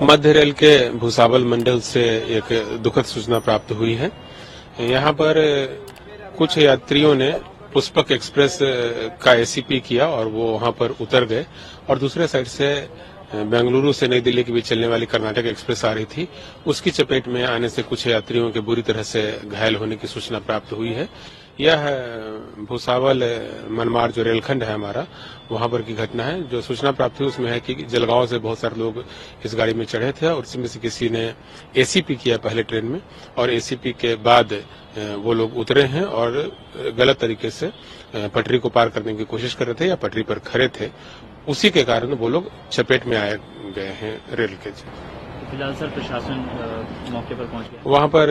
मध्य rail के भुसावल मंडल से एक दुखद सूचना प्राप्त हुई है। यहाँ पर कुछ यात्रियों ने पुष्पक एक्सप्रेस का एसीपी किया और वो वहां पर उतर गए और दूसरे साइड से बेंगलुरु से नई दिल्ली के बीच चलने वाली कर्नाटक एक्सप्रेस आ रही थी। उसकी चपेट में आने से कुछ यात्रियों के बुरी तरह से घायल होने की सूचना प्राप्त हुई है। यह भुसावल मनमाड़ जो रेलखंड है हमारा, वहां पर की घटना है। जो सूचना प्राप्त हुई उसमें है कि जलगांव से बहुत सारे लोग इस गाड़ी में चढ़े थे और उसमें से किसी ने एसीपी किया पहले ट्रेन में और एसीपी के बाद वो लोग उतरे हैं और गलत तरीके से पटरी को पार करने की कोशिश कर रहे थे या पटरी पर खड़े थे। उसी के कारण वो लोग चपेट में आए गए हैं रेल के। फिलहाल सर प्रशासन मौके पर पहुंच गया। वहां पर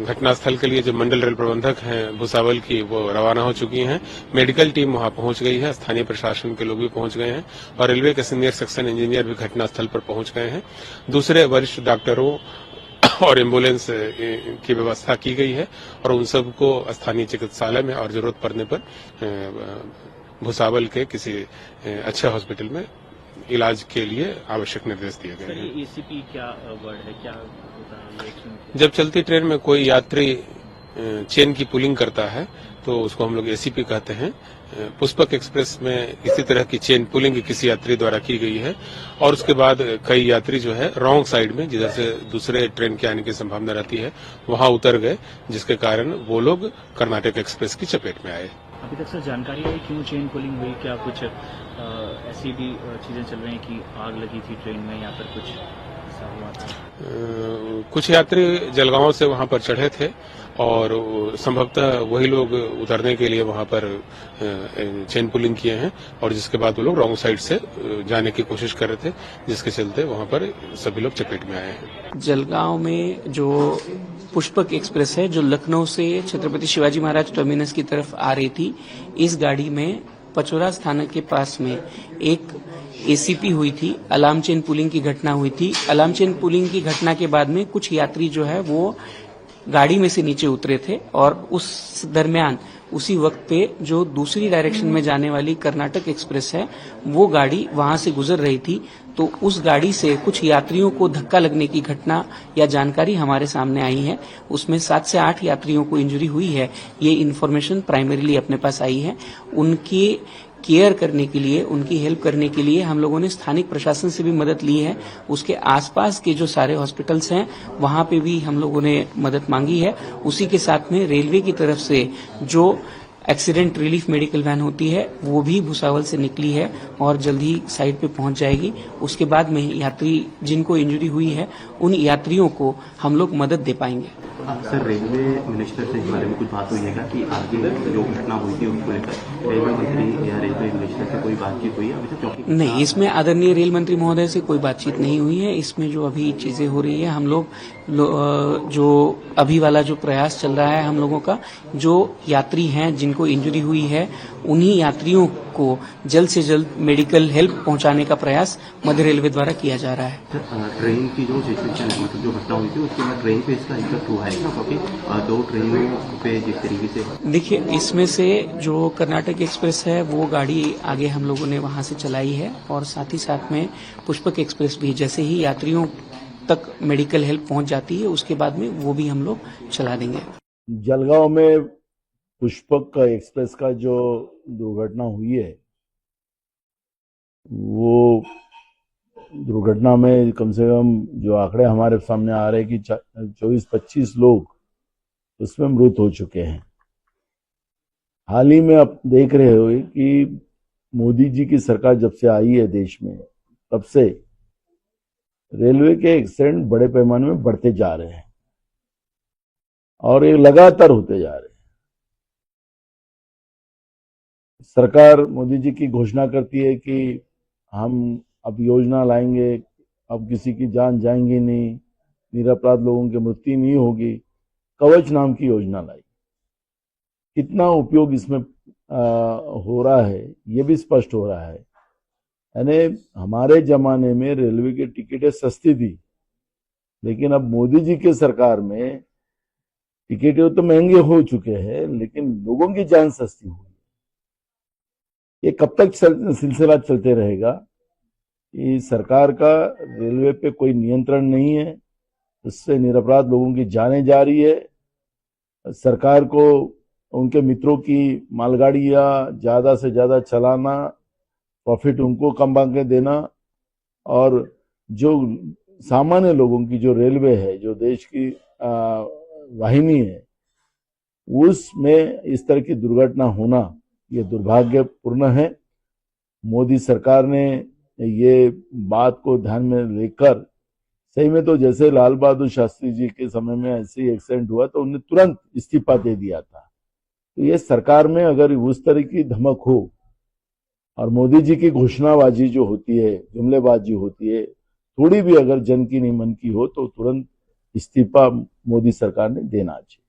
घटनास्थल के लिए जो मंडल रेल प्रबंधक हैं भुसावल की, वो रवाना हो चुकी हैं। मेडिकल टीम वहां पहुंच गई है, स्थानीय प्रशासन के लोग भी पहुंच गए हैं और रेलवे के सीनियर सेक्शन इंजीनियर भी घटनास्थल पर पहुंच गए हैं। दूसरे वरिष्ठ डॉक्टरों और एम्बुलेंस की व्यवस्था की गई है और उन सबको स्थानीय चिकित्सालय में और जरूरत पड़ने पर भुसावल के किसी अच्छे हॉस्पिटल में इलाज के लिए आवश्यक निर्देश दिए गए हैं। एसीपी क्या वर्ड है, क्या होता है? जब चलती ट्रेन में कोई यात्री चेन की पुलिंग करता है तो उसको हम लोग एसीपी कहते हैं। पुष्पक एक्सप्रेस में इसी तरह की चेन पुलिंग किसी यात्री द्वारा की गई है और उसके बाद कई यात्री जो है रॉन्ग साइड में, जिधर से दूसरे ट्रेन के आने की संभावना रहती है, वहां उतर गए, जिसके कारण वो लोग कर्नाटक एक्सप्रेस की चपेट में आए। अभी तक सर जानकारी है क्यों चेन पुलिंग हुई? क्या कुछ ऐसी भी चीजें चल रही हैं कि आग लगी थी ट्रेन में या फिर कुछ ऐसा हुआ था? कुछ यात्री जलगांव से वहां पर चढ़े थे और संभवतः वही लोग उतरने के लिए वहां पर चेन पुलिंग किए हैं और जिसके बाद वो लोग रॉन्ग साइड से जाने की कोशिश कर रहे थे, जिसके चलते वहां पर सभी लोग चपेट में आए हैं। जलगांव में जो पुष्पक एक्सप्रेस है जो लखनऊ से छत्रपति शिवाजी महाराज टर्मिनस की तरफ आ रही थी, इस गाड़ी में पचोरा स्थानक के पास में एक एसीपी हुई थी। अलार्म चेन पुलिंग की घटना हुई थी। अलार्म चेन पुलिंग की घटना के बाद में कुछ यात्री जो है वो गाड़ी में से नीचे उतरे थे और उस दरमियान उसी वक्त पे जो दूसरी डायरेक्शन में जाने वाली कर्नाटक एक्सप्रेस है वो गाड़ी वहां से गुजर रही थी, तो उस गाड़ी से कुछ यात्रियों को धक्का लगने की घटना या जानकारी हमारे सामने आई है। उसमें 7 से 8 यात्रियों को इंजरी हुई है, ये इन्फॉर्मेशन प्राइमरीली अपने पास आई है। उनकी केयर करने के लिए, उनकी हेल्प करने के लिए हम लोगों ने स्थानिक प्रशासन से भी मदद ली है। उसके आसपास के जो सारे हॉस्पिटल्स हैं वहां पे भी हम लोगों ने मदद मांगी है। उसी के साथ में रेलवे की तरफ से जो एक्सीडेंट रिलीफ मेडिकल वैन होती है वो भी भुसावल से निकली है और जल्द ही साइट पे पहुंच जाएगी। उसके बाद में यात्री जिनको इंजरी हुई है उन यात्रियों को हम लोग मदद दे पाएंगे। सर, रेलवे मिनिस्टर से इस बारे में कुछ बात हुई है कि आगे जो घटना हुई थी उसको लेकर रेलवे मंत्री या रेलवे मिनिस्टर से कोई बातचीत हुई है? अभी तक नहीं, इसमें आदरणीय रेल मंत्री महोदय से कोई बातचीत नहीं हुई है। इसमें जो अभी चीजें हो रही है, हम लोग जो अभी वाला जो प्रयास चल रहा है हम लोगों का, जो यात्री हैं जिनको इंजरी हुई है उन्हीं यात्रियों को जल्द से जल्द मेडिकल हेल्प पहुंचाने का प्रयास मध्य रेलवे द्वारा किया जा रहा है। ट्रेन की जो सिचुएशन है, मतलब जो घटना हुई थी उसके बाद ट्रेन पे इसका इफेक्ट हुआ है क्योंकि 2 ट्रेनों पे जिस तरीके से देखिए, इसमें से जो कर्नाटक एक्सप्रेस है वो गाड़ी आगे हम लोगों ने वहां से चलाई है और साथ ही साथ में पुष्पक एक्सप्रेस भी, जैसे ही यात्रियों तक मेडिकल हेल्प पहुंच जाती है उसके बाद में वो भी हम लोग चला देंगे। जलगांव में पुष्पक एक्सप्रेस का जो दुर्घटना हुई है, वो दुर्घटना में कम से कम जो आंकड़े हमारे सामने आ रहे हैं कि 24-25 लोग उसमें मृत हो चुके हैं। हाल ही में आप देख रहे हो कि मोदी जी की सरकार जब से आई है देश में, तब से रेलवे के एक्सीडेंट बड़े पैमाने में बढ़ते जा रहे हैं और ये लगातार होते जा रहे हैं। सरकार मोदी जी की घोषणा करती है कि हम अब योजना लाएंगे, अब किसी की जान जाएंगी नहीं, निरपराध लोगों की मृत्यु नहीं होगी। कवच नाम की योजना लाई, कितना उपयोग इसमें हो रहा है ये भी स्पष्ट हो रहा है। यानी हमारे जमाने में रेलवे की टिकटें सस्ती थी, लेकिन अब मोदी जी के सरकार में टिकटें तो महंगे हो चुके हैं लेकिन लोगों की जान सस्ती हुई। ये कब तक सिलसिला चलते रहेगा कि सरकार का रेलवे पे कोई नियंत्रण नहीं है, इससे निरपराध लोगों की जानें जा रही है। सरकार को उनके मित्रों की मालगाड़ियां ज्यादा से ज्यादा चलाना, प्रॉफिट उनको कम के देना, और जो सामान्य लोगों की जो रेलवे है, जो देश की वाहिनी है, उसमें इस तरह की दुर्घटना होना ये दुर्भाग्यपूर्ण है। मोदी सरकार ने ये बात को ध्यान में लेकर, सही में तो जैसे लाल बहादुर शास्त्री जी के समय में ऐसे ही एक्सीडेंट हुआ तो उन्हें तुरंत इस्तीफा दे दिया था। तो ये सरकार में अगर उस तरह की धमक हो और मोदी जी की घोषणाबाजी जो होती है, जुमलेबाजी होती है, थोड़ी भी अगर जन की नहीं मन की हो तो तुरंत इस्तीफा मोदी सरकार ने देना चाहिए।